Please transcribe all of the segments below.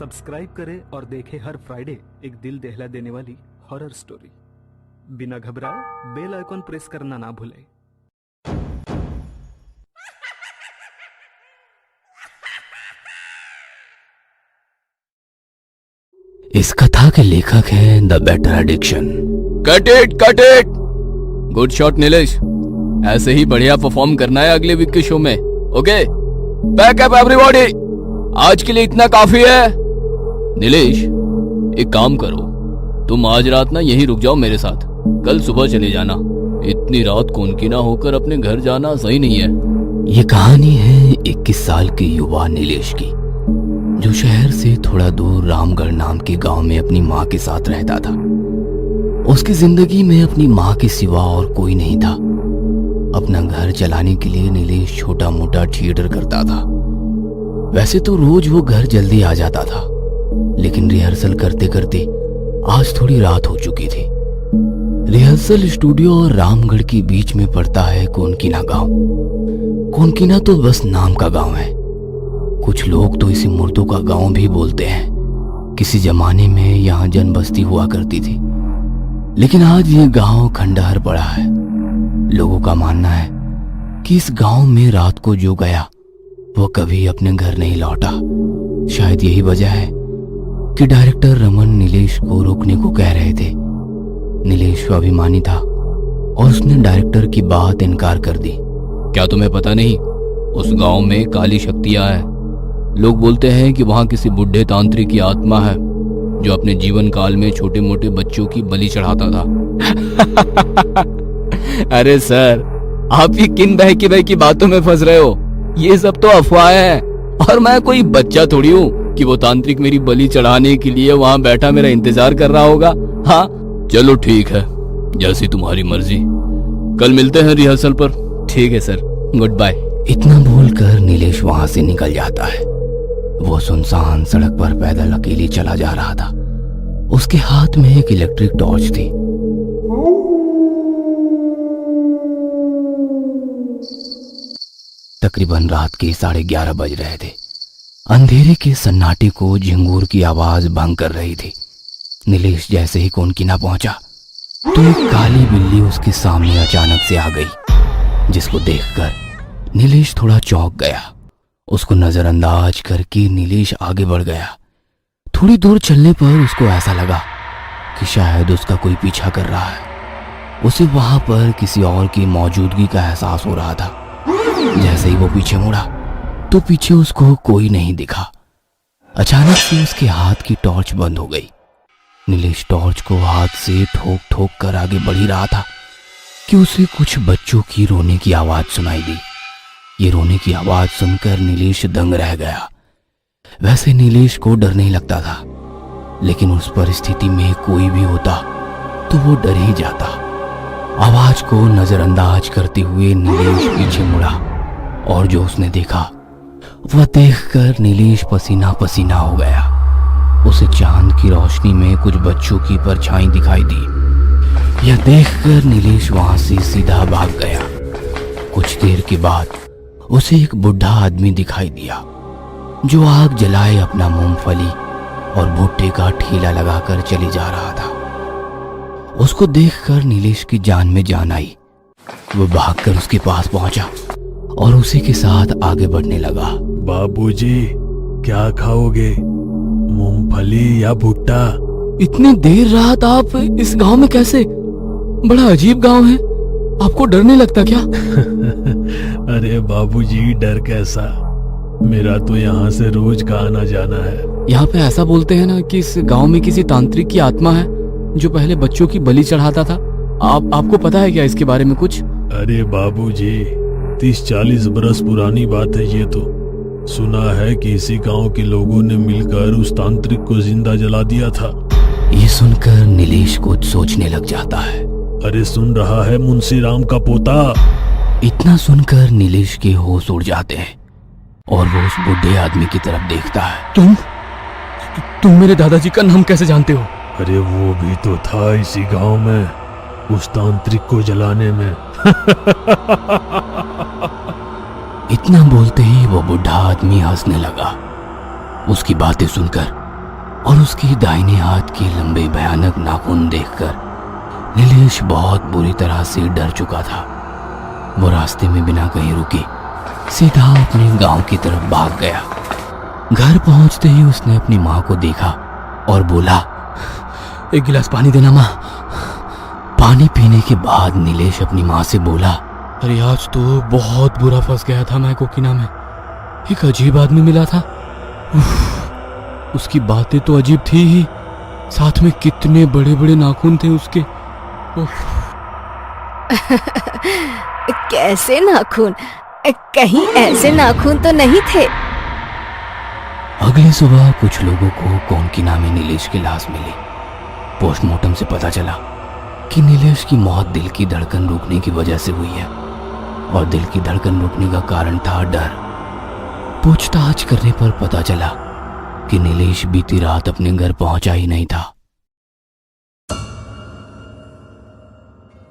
Subscribe करें और देखें हर फ्राइडे एक दिल दहला देने वाली हॉरर स्टोरी। बिना घबराए बेल आइकॉन प्रेस करना ना भूलें। इस कथा के लेखक हैं the better addiction. Cut it good shot Nilesh. ऐसे ही बढ़िया परफॉर्म करना है अगले वीक के शो में। Okay back up everybody. आज के लिए इतना काफी है। नीलेश एक काम करो, तुम आज रात ना यहीं रुक जाओ मेरे साथ, कल सुबह चले जाना। इतनी रात कौन ना होकर अपने घर जाना सही नहीं है। ये कहानी है 21 साल के युवा नीलेश की, जो शहर से थोड़ा दूर रामगढ़ नाम के गांव में अपनी माँ के साथ रहता था। उसकी जिंदगी में अपनी माँ के सिवा और कोई नहीं था। अपना घर चलाने के लिए नीलेश छोटा मोटा थिएटर करता था। वैसे तो रोज वो घर जल्दी आ जाता था, लेकिन रिहर्सल करते करते आज थोड़ी रात हो चुकी थी। रिहर्सल स्टूडियो और रामगढ़ के बीच में पड़ता है कोनकीना गांव। कोनकीना तो बस नाम का गांव है। कुछ लोग तो इसे मुर्दों का गांव भी बोलते हैं। किसी जमाने में यहाँ जन बस्ती हुआ करती थी, लेकिन आज ये गांव खंडहर पड़ा है। लोगों का मानना है कि इस गांव में रात को जो गया वो कभी अपने घर नहीं लौटा। शायद यही वजह है कि डायरेक्टर रमन नीलेश को रोकने को कह रहे थे। नीलेश स्वाभिमानी था और उसने डायरेक्टर की बात इनकार कर दी। क्या तुम्हें पता नहीं, उस गांव में काली शक्तियां है। लोग बोलते हैं कि वहां किसी बुढ़े तांत्रिक की आत्मा है जो अपने जीवन काल में छोटे मोटे बच्चों की बलि चढ़ाता था। अरे सर, आप ये किन बहकी की बातों में फंस रहे हो? ये सब तो अफवाहें हैं, और मैं कोई बच्चा थोड़ी हूँ कि वो तांत्रिक मेरी बलि चढ़ाने के लिए वहां बैठा मेरा इंतजार कर रहा होगा। हाँ चलो ठीक है, जैसी तुम्हारी मर्जी। कल मिलते हैं रिहर्सल पर। ठीक है सर, गुड बाय। इतना बोलकर नीलेश वहां से निकल जाता है। वो सुनसान सड़क पर पैदल अकेले चला जा रहा था। उसके हाथ में एक इलेक्ट्रिक टॉर्च थी। तकरीबन रात के 11:30 बज रहे थे। अंधेरे के सन्नाटे को झिंगूर की आवाज भंग कर रही थी। नीलेश जैसे ही कोनकीना पहुंचा तो एक काली बिल्ली उसके सामने अचानक से आ गई, जिसको देखकर नीलेश थोड़ा चौंक गया। उसको नजरअंदाज करके नीलेश आगे बढ़ गया। थोड़ी दूर चलने पर उसको ऐसा लगा कि शायद उसका कोई पीछा कर रहा है। उसे वहां पर किसी और की मौजूदगी का एहसास हो रहा था। जैसे ही वो पीछे मुड़ा तो पीछे उसको कोई नहीं दिखा। अचानक से उसके हाथ की टॉर्च बंद हो गई। नीलेश टॉर्च को हाथ से ठोक ठोक कर आगे बढ़ ही रहा था कि उसे कुछ बच्चों की रोने की आवाज सुनाई दी। ये रोने की आवाज सुनकर नीलेश दंग रह गया। वैसे नीलेश को डर नहीं लगता था, लेकिन उस परिस्थिति में कोई भी होता तो वो डर ही जाता। आवाज को नजरअंदाज करते हुए नीलेश पीछे मुड़ा और जो उसने देखा वह देखकर नीलेश पसीना पसीना हो गया। उसे चांद की रोशनी में कुछ बच्चों की परछाई दिखाई दी। यह देखकर नीलेश वहां से सीधा भाग गया। कुछ देर के बाद उसे एक बुढ़ा आदमी दिखाई दिया, जो आग जलाए अपना मूंगफली और भुट्टे का ठेला लगाकर चले जा रहा था। उसको देखकर नीलेश की जान में जान आई। वो भागकर उसके पास पहुंचा और उसी के साथ आगे बढ़ने लगा। बाबूजी, क्या खाओगे, मूंगफली या भुट्टा? इतनी देर रात आप इस गांव में कैसे? बड़ा अजीब गांव है, आपको डर नहीं लगता क्या? अरे बाबूजी, डर कैसा, मेरा तो यहाँ से रोज का आना जाना है। यहाँ पे ऐसा बोलते हैं ना कि इस गांव में किसी तांत्रिक की आत्मा है जो पहले बच्चों की बलि चढ़ाता था। आपको पता है क्या इसके बारे में कुछ? अरे बाबूजी, 30-40 बरस पुरानी बात है ये तो। सुना है कि इसी गांव के लोगों ने मिलकर उस तांत्रिक को जिंदा जला दिया था। ये सुनकर नीलेश कुछ सोचने लग जाता है। अरे सुन रहा है, मुंशी राम का पोता। इतना सुनकर नीलेश के होश उड़ जाते हैं और वो उस बुढ़े आदमी की तरफ देखता है। तुम मेरे दादाजी का नाम कैसे जानते हो? अरे वो भी तो था इसी गांव में, उस तांत्रिक को जलाने में। इतना बोलते ही वो बुढ़ा आदमी हंसने लगा। उसकी बातें सुनकर और उसके दाहिने हाथ के लंबे भयानक नाखून देखकर नीलेश बहुत बुरी तरह से डर चुका था। वो रास्ते में बिना कहीं रुके सीधा अपने गांव की तरफ भाग गया। घर पहुंचते ही उसने अपनी माँ को देखा और बोला, एक गिलास पानी देना माँ। पानी पीने के बाद नीलेश अपनी माँ से बोला, अरे आज तो बहुत बुरा फंस गया था मैं कोकिना में। एक अजीब आदमी मिला था। उसकी बातें तो अजीब थी ही, साथ में कितने बड़े बड़े नाखून थे उसके। कैसे नाखून? कहीं ऐसे नाखून तो नहीं थे। अगली सुबह कुछ लोगों को कोनकिना में नीलेश की लाश मिली। पोस्टमार्टम से पता चला कि नीलेश की मौत दिल की धड़कन रुकने की वजह से हुई है और दिल की धड़कन रुकने का कारण था डर। पूछताछ करने पर पता चला कि नीलेश बीती रात अपने घर पहुंचा ही नहीं था।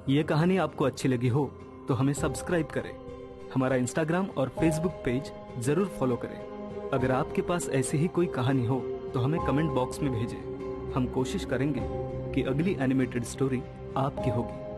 ये कहानी आपको अच्छी लगी हो तो हमें सब्सक्राइब करें, हमारा इंस्टाग्राम और फेसबुक पेज जरूर फॉलो करें। अगर आपके पास ऐसी ही कोई कहानी हो तो हमें कमेंट बॉक्स में भेजें। हम कोशिश करेंगे कि अगली एनिमेटेड स्टोरी आपकी होगी।